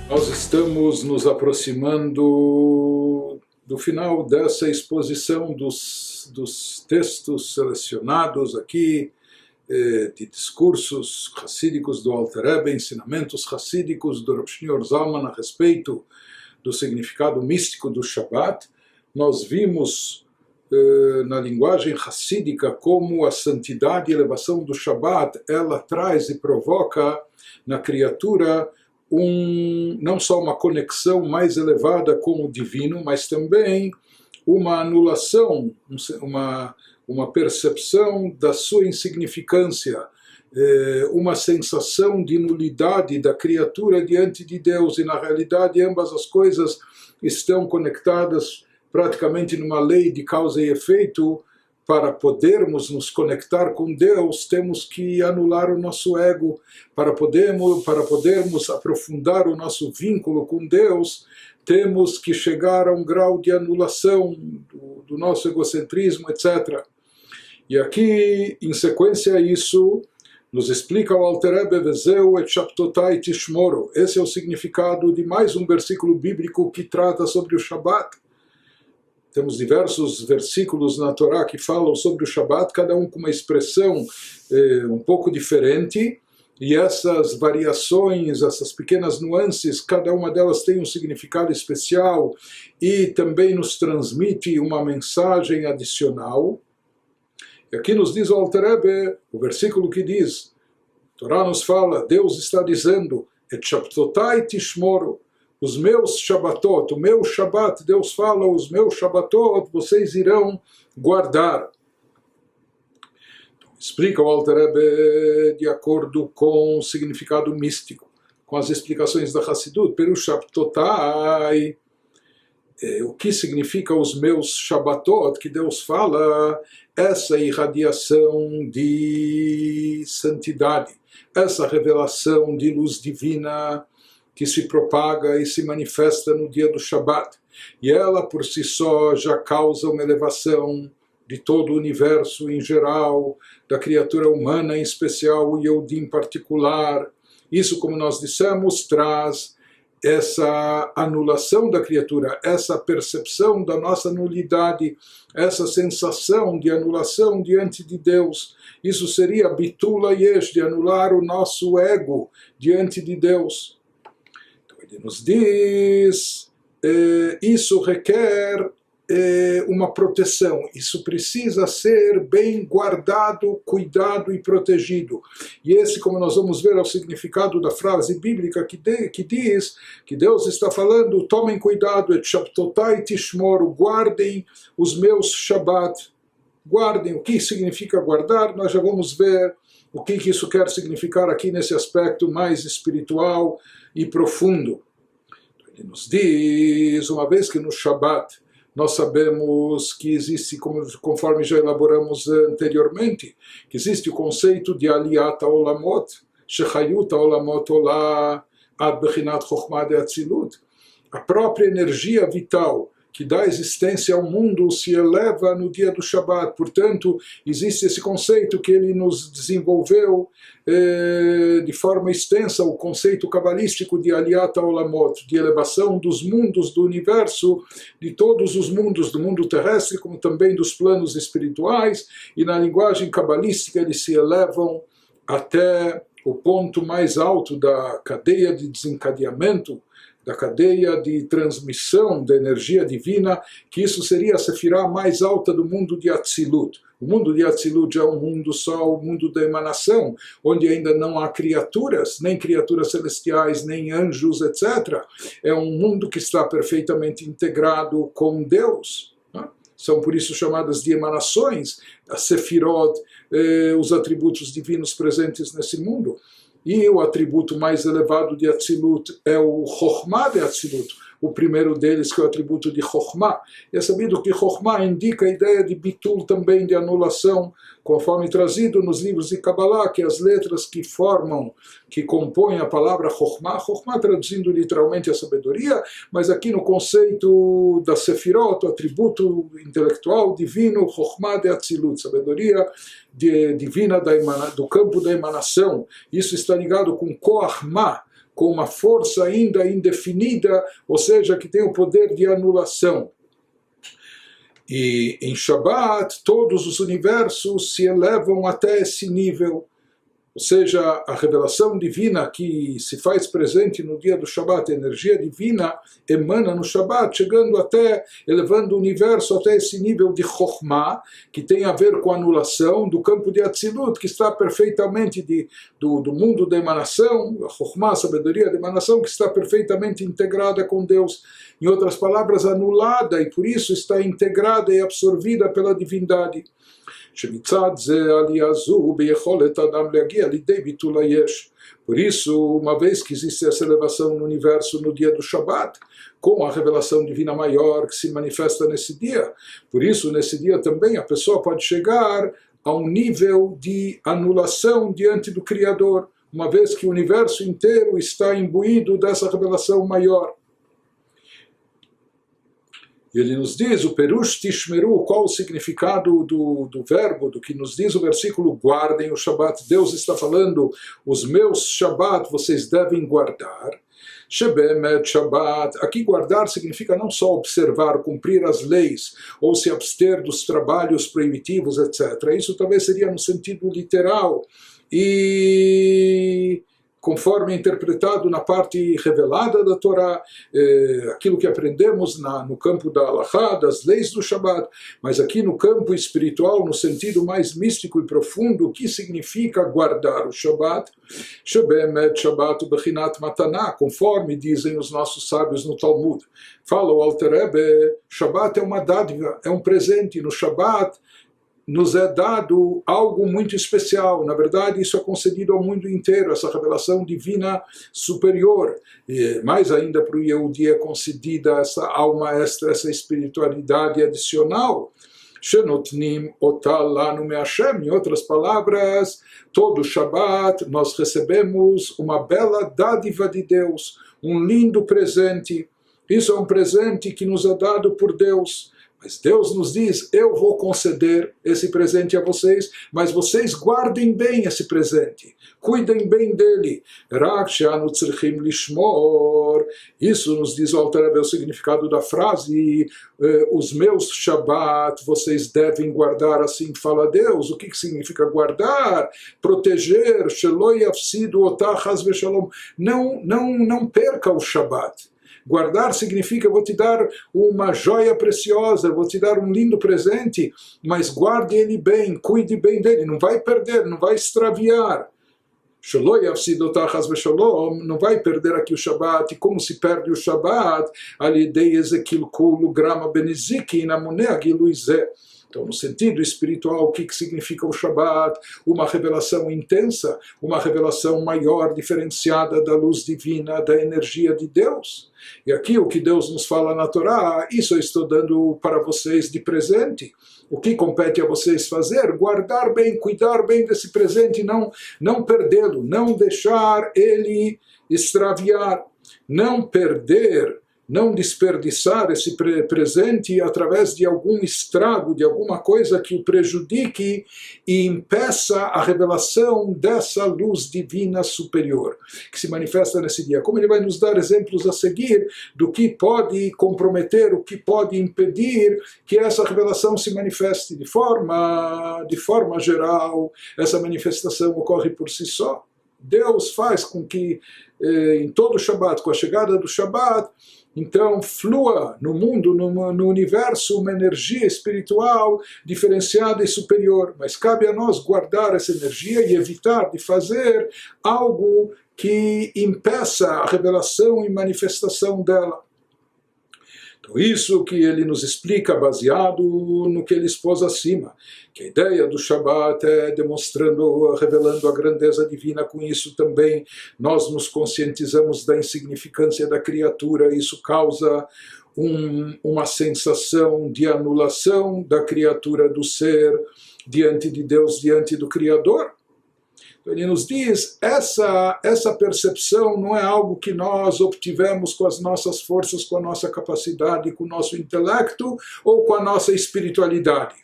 Nós estamos nos aproximando do final dessa exposição dos textos selecionados aqui, de discursos racídicos do Alter Rebbe, ensinamentos racídicos do Rav Shneur Zalman a respeito do significado místico do Shabbat. Nós vimos na linguagem racídica como a santidade e elevação do Shabbat ela traz e provoca na criatura não só uma conexão mais elevada com o divino, mas também uma anulação, uma percepção da sua insignificância, uma sensação de nulidade da criatura diante de Deus, e na realidade ambas as coisas estão conectadas praticamente numa lei de causa e efeito. Para podermos nos conectar com Deus, temos que anular o nosso ego. Para podermos aprofundar o nosso vínculo com Deus, temos que chegar a um grau de anulação do nosso egocentrismo, etc. E aqui, em sequência a isso, nos explica o Alter Rebbe, Vezeu et Shabtotai Tishmoro. Esse é o significado de mais um versículo bíblico que trata sobre o Shabat. Temos diversos versículos na Torá que falam sobre o Shabat, cada um com uma expressão um pouco diferente, e essas variações, essas pequenas nuances, cada uma delas tem um significado especial e também nos transmite uma mensagem adicional. E aqui nos diz o Alter Rebbe, o versículo que diz, a Torá nos fala, Deus está dizendo, Et Shabtotai Tishmoro, os meus Shabbatot, o meu Shabbat, Deus fala, os meus Shabbatot, vocês irão guardar. Então, explica o Alter Rebbe de acordo com o significado místico, com as explicações da Hassidut, Peru Shabtotai, o que significa os meus Shabbatot, que Deus fala, essa irradiação de santidade, essa revelação de luz divina, que se propaga e se manifesta no dia do Shabat. E ela, por si só, já causa uma elevação de todo o universo em geral, da criatura humana em especial, o Yehudi em particular. Isso, como nós dissemos, traz essa anulação da criatura, essa percepção da nossa nulidade, essa sensação de anulação diante de Deus. Isso seria bitula yesh, de anular o nosso ego diante de Deus. Ele nos diz, isso requer uma proteção, isso precisa ser bem guardado, cuidado e protegido. E esse, como nós vamos ver, é o significado da frase bíblica que diz que Deus está falando, tomem cuidado, et shabtotai tishmoru, guardem os meus Shabbat. Guardem, o que significa guardar, nós já vamos ver o que isso quer significar aqui nesse aspecto mais espiritual e profundo. Ele nos diz, uma vez que no Shabat nós sabemos que existe, conforme já elaboramos anteriormente, que existe o conceito de Aliyat Olamot, Shechayut Olamot Olah Ad Bechinat Chokhmah de Atzilut. A própria energia vital que dá existência ao mundo se eleva no dia do Shabat. Portanto, existe esse conceito que ele nos desenvolveu de forma extensa, o conceito cabalístico de Aliyat Olamot, de elevação dos mundos do universo, de todos os mundos, do mundo terrestre, como também dos planos espirituais, e na linguagem cabalística eles se elevam até o ponto mais alto da cadeia de desencadeamento, da cadeia de transmissão da energia divina, que isso seria a sefirá mais alta do mundo de Atzilut. O mundo de Atzilut é um mundo só, o mundo da emanação, onde ainda não há criaturas, nem criaturas celestiais, nem anjos, etc. É um mundo que está perfeitamente integrado com Deus. São por isso chamadas de emanações, as sefirot, os atributos divinos presentes nesse mundo. E o atributo mais elevado de Atzilut é o Chokhmah de Atzilut, o primeiro deles que é o atributo de Chokhmah. E é sabido que Chokhmah indica a ideia de bitul também, de anulação, conforme trazido nos livros de Kabbalah, que as letras que formam, que compõem a palavra Chokhmah, Chokhmah traduzindo literalmente a sabedoria, mas aqui no conceito da Sefirot, o atributo intelectual divino, Chokhmah de Atzilut, sabedoria divina do campo da emanação. Isso está ligado com Koach Ma, com uma força ainda indefinida, ou seja, que tem o poder de anulação. E em Shabbat, todos os universos se elevam até esse nível. Ou seja, a revelação divina que se faz presente no dia do Shabat, a energia divina emana no Shabat, chegando até, elevando o universo até esse nível de Chokhmah, que tem a ver com a anulação do campo de Atzilut, que está perfeitamente do mundo da emanação, a Chokhmah, a sabedoria da emanação, que está perfeitamente integrada com Deus. Em outras palavras, anulada, e por isso está integrada e absorvida pela divindade. Por isso, uma vez que existe essa elevação no universo no dia do Shabat, com a revelação divina maior que se manifesta nesse dia, por isso, nesse dia também, a pessoa pode chegar a um nível de anulação diante do Criador, uma vez que o universo inteiro está imbuído dessa revelação maior. E ele nos diz, o Perush Tishmeru, qual o significado do verbo, do que nos diz o versículo, guardem o Shabat. Deus está falando, os meus Shabat vocês devem guardar. Shebemet Shabat, aqui guardar significa não só observar, cumprir as leis, ou se abster dos trabalhos proibitivos, etc. Isso talvez seria no sentido literal. E conforme interpretado na parte revelada da Torá, aquilo que aprendemos no campo da Halachá, das leis do Shabat, mas aqui no campo espiritual, no sentido mais místico e profundo, o que significa guardar o Shabat? Shebemet Shabat Bechinat Mataná, conforme dizem os nossos sábios no Talmud. Fala o Alter Rebbe, Shabat é uma dádiva, é um presente. No Shabat nos é dado algo muito especial. Na verdade, isso é concedido ao mundo inteiro, essa revelação divina superior. E mais ainda para o Yehudi é concedida essa alma extra, essa espiritualidade adicional. Shenotnim otal lanu me'Hashem. Em outras palavras, todo Shabbat nós recebemos uma bela dádiva de Deus, um lindo presente. Isso é um presente que nos é dado por Deus. Mas Deus nos diz, eu vou conceder esse presente a vocês, mas vocês guardem bem esse presente, cuidem bem dele. Isso nos diz o Alter Rebbe, o significado da frase, os meus Shabbat vocês devem guardar, assim fala Deus. O que significa guardar? Proteger, não perca o Shabbat. Guardar significa, vou te dar uma joia preciosa, vou te dar um lindo presente, mas guarde ele bem, cuide bem dele, não vai perder, não vai extraviar. Não vai perder aqui o Shabbat. E como se perde o Shabbat? Então, no sentido espiritual, o que significa o Shabbat? Uma revelação intensa, uma revelação maior, diferenciada da luz divina, da energia de Deus. E aqui o que Deus nos fala na Torá, isso eu estou dando para vocês de presente. O que compete a vocês fazer? Guardar bem, cuidar bem desse presente, não perdê-lo, não deixar ele extraviar, não perder, não desperdiçar esse presente através de algum estrago, de alguma coisa que o prejudique e impeça a revelação dessa luz divina superior, que se manifesta nesse dia. Como ele vai nos dar exemplos a seguir do que pode comprometer, o que pode impedir que essa revelação se manifeste de forma geral, essa manifestação ocorre por si só. Deus faz com que em todo o Shabat, com a chegada do Shabat, então flua no mundo, no universo, uma energia espiritual diferenciada e superior. Mas cabe a nós guardar essa energia e evitar de fazer algo que impeça a revelação e manifestação dela. Então isso que ele nos explica baseado no que ele expôs acima, que a ideia do Shabat é demonstrando, revelando a grandeza divina. Com isso também nós nos conscientizamos da insignificância da criatura. Isso causa uma sensação de anulação da criatura, do ser, diante de Deus, diante do Criador. Ele nos diz, essa percepção não é algo que nós obtivemos com as nossas forças, com a nossa capacidade, com o nosso intelecto ou com a nossa espiritualidade.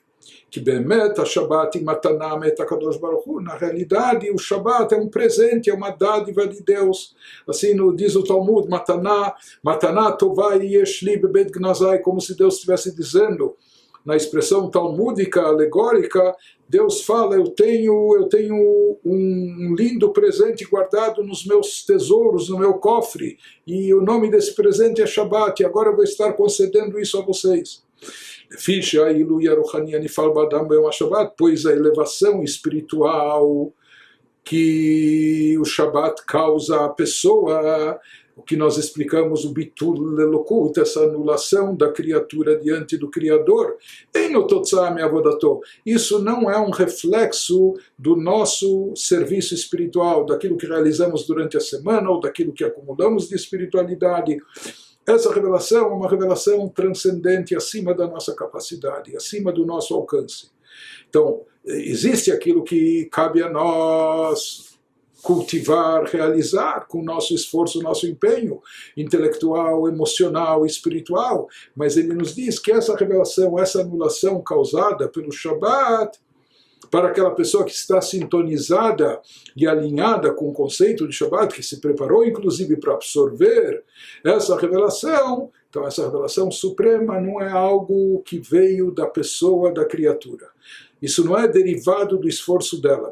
que Bemet HaShabbat Matana Met HaKadosh Baruch Hu. Na realidade, o Shabbat é um presente, é uma dádiva de Deus. Assim diz o Talmud, Matana Tovai Yeshli Bebet Gnazai, como se Deus estivesse dizendo, na expressão talmúdica, alegórica, Deus fala, eu tenho um lindo presente guardado nos meus tesouros, no meu cofre, e o nome desse presente é Shabbat, e agora eu vou estar concedendo isso a vocês. Pois a elevação espiritual que o Shabbat causa à pessoa, o que nós explicamos, o bitul lelokut, essa anulação da criatura diante do Criador, isso não é um reflexo do nosso serviço espiritual, daquilo que realizamos durante a semana ou daquilo que acumulamos de espiritualidade. Essa revelação é uma revelação transcendente, acima da nossa capacidade, acima do nosso alcance. Então, existe aquilo que cabe a nós cultivar, realizar com o nosso esforço, nosso empenho intelectual, emocional, espiritual, mas ele nos diz que essa revelação, essa anulação causada pelo Shabbat, para aquela pessoa que está sintonizada e alinhada com o conceito de Shabbat, que se preparou inclusive para absorver essa revelação, então essa revelação suprema não é algo que veio da pessoa, da criatura. Isso não é derivado do esforço dela.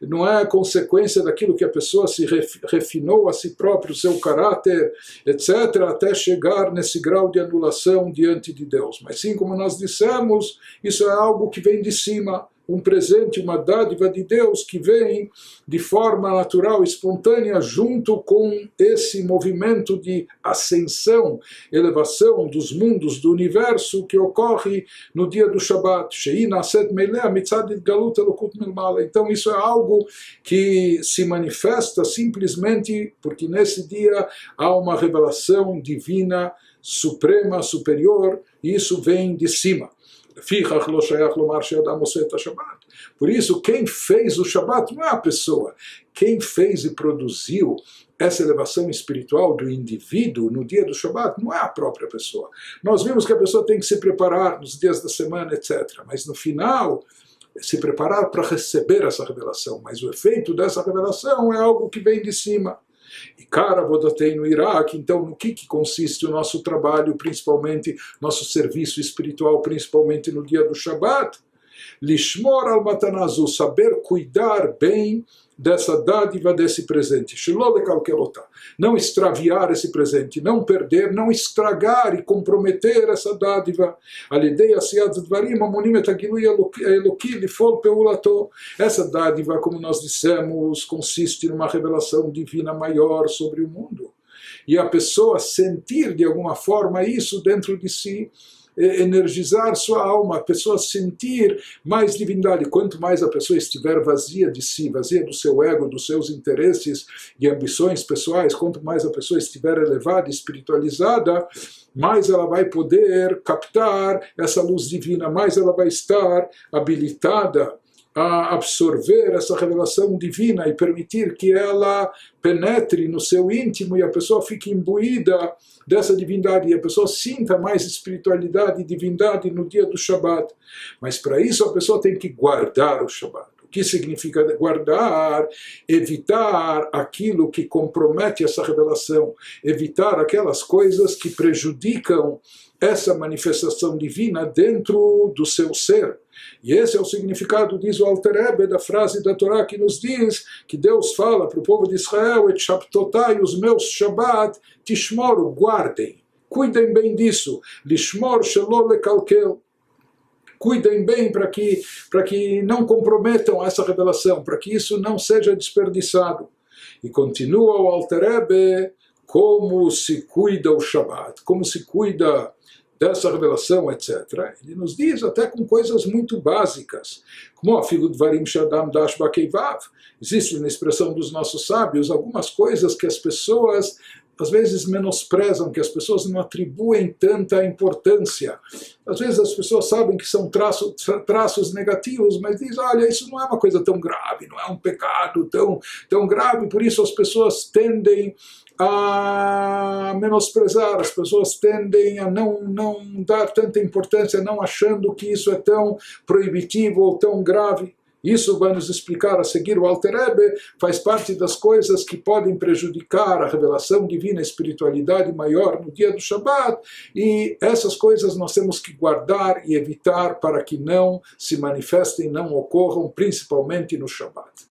Não é consequência daquilo que a pessoa se refinou a si próprio, seu caráter, etc., até chegar nesse grau de anulação diante de Deus. Mas sim, como nós dissemos, isso é algo que vem de cima, um presente, uma dádiva de Deus que vem de forma natural, espontânea, junto com esse movimento de ascensão, elevação dos mundos, do universo que ocorre no dia do Shabbat. Então isso é algo que se manifesta simplesmente porque nesse dia há uma revelação divina, suprema, superior, e isso vem de cima. Por isso, quem fez o Shabbat não é a pessoa. Quem fez e produziu essa elevação espiritual do indivíduo no dia do Shabbat não é a própria pessoa. Nós vimos que a pessoa tem que se preparar nos dias da semana, etc. Mas no final, se preparar para receber essa revelação. Mas o efeito dessa revelação é algo que vem de cima. E cara, Vodatei no Iraque, então no que consiste o nosso trabalho, principalmente nosso serviço espiritual, principalmente no dia do Shabbat? Lishmor al-matanazu, saber cuidar bem dessa dádiva, desse presente. Não extraviar esse presente, não perder, não estragar e comprometer essa dádiva. Essa dádiva, como nós dissemos, consiste numa revelação divina maior sobre o mundo. E a pessoa sentir de alguma forma isso dentro de si, energizar sua alma, a pessoa sentir mais divindade. Quanto mais a pessoa estiver vazia de si, vazia do seu ego, dos seus interesses e ambições pessoais, quanto mais a pessoa estiver elevada, espiritualizada, mais ela vai poder captar essa luz divina, mais ela vai estar habilitada a absorver essa revelação divina e permitir que ela penetre no seu íntimo e a pessoa fique imbuída dessa divindade e a pessoa sinta mais espiritualidade e divindade no dia do Shabbat. Mas para isso a pessoa tem que guardar o Shabbat. O que significa guardar? Evitar aquilo que compromete essa revelação, evitar aquelas coisas que prejudicam essa manifestação divina dentro do seu ser. E esse é o significado, diz o Alter Rebbe, da frase da Torá que nos diz que Deus fala para o povo de Israel: Et Shabtotai, os meus Shabbat, tishmoru, guardem, cuidem bem disso, lishmor shelo lekalkel, cuidem bem para que não comprometam essa revelação, para que isso não seja desperdiçado. E continua o Alter Rebbe, como se cuida o Shabbat, como se cuida dessa revelação, etc. Ele nos diz até com coisas muito básicas, como afilu dvarim shadam dash bakeivav. Existe na expressão dos nossos sábios algumas coisas que as pessoas às vezes menosprezam, que as pessoas não atribuem tanta importância. Às vezes as pessoas sabem que são traços negativos, mas dizem, olha, isso não é uma coisa tão grave, não é um pecado tão grave, por isso as pessoas tendem a menosprezar, as pessoas tendem a não dar tanta importância, não achando que isso é tão proibitivo ou tão grave. Isso vai nos explicar a seguir. O Alter Rebbe faz parte das coisas que podem prejudicar a revelação divina, a espiritualidade maior no dia do Shabat, e essas coisas nós temos que guardar e evitar para que não se manifestem, não ocorram, principalmente no Shabat.